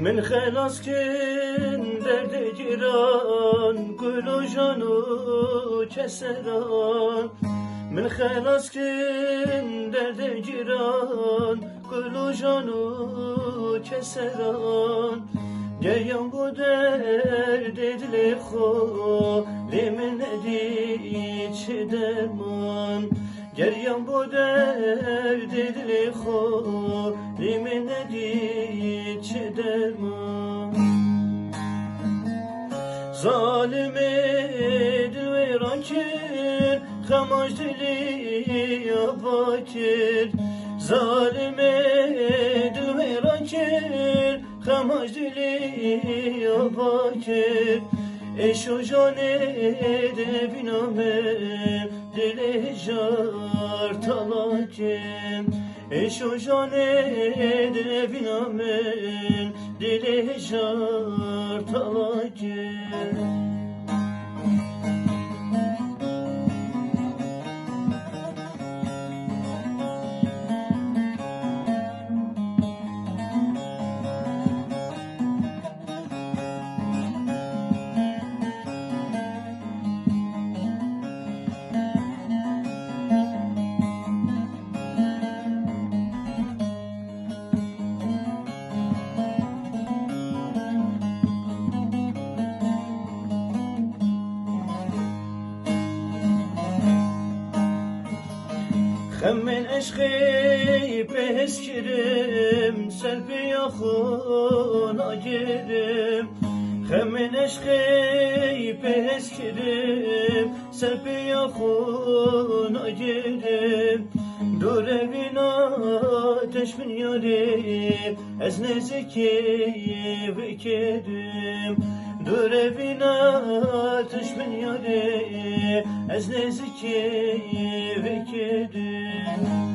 من خلاص کن درد گیران گل و جانو کسران من خلاص کن درد گیران گل و جانو کسران گریم bu derd dil خو limin edi çi derman گریم bu derd dil خو limin edi çi derman zalime dil veran kir خماش dili yapakir zalime dil veran kir خماش dili yapakir eşo jane de biname dile jar talakim eşo jane de biname dile jar talakim من عشقی پس کرم سلبی خون آگرم من عشقی پس کرم سلبی خون آگرم دور بینا تشمن یارم از نزکی بکرم دور بینا تشمن یارم از نزکی بکرم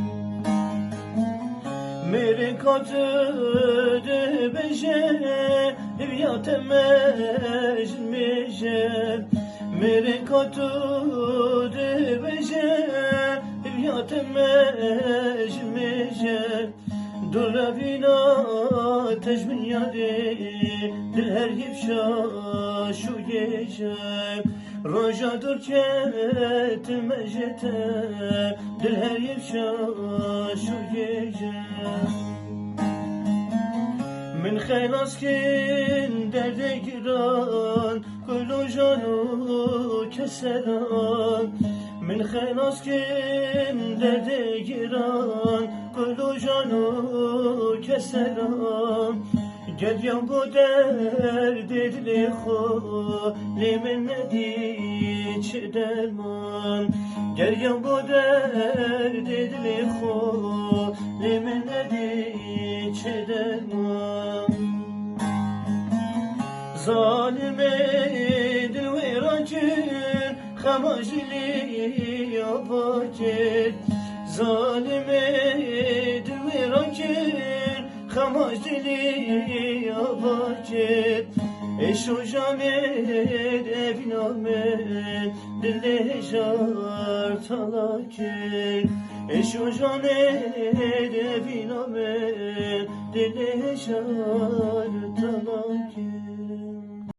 میره کاتو ده بشه بیاتم مجن میشه میره کاتو ده بشه بیاتم مجن میشه دور بینا تجمن یاده دل هر یفشا شو یشم روجا دور کت مجتم دل هر یفشا شو یشم من خلاص کن درد گیران گل و جانو کسران من خلاص کن درد گیران گل و جانو کسران گریم bu derd dil خو limin edi çi derman گریم bu derd dil خو limin edi çi derman zalime dil veran kir خماش dili yapakir zalime dil veran kir خماش dili yapakir eşo jane deviname dile jar talakir eşo jane deviname dile jar talakir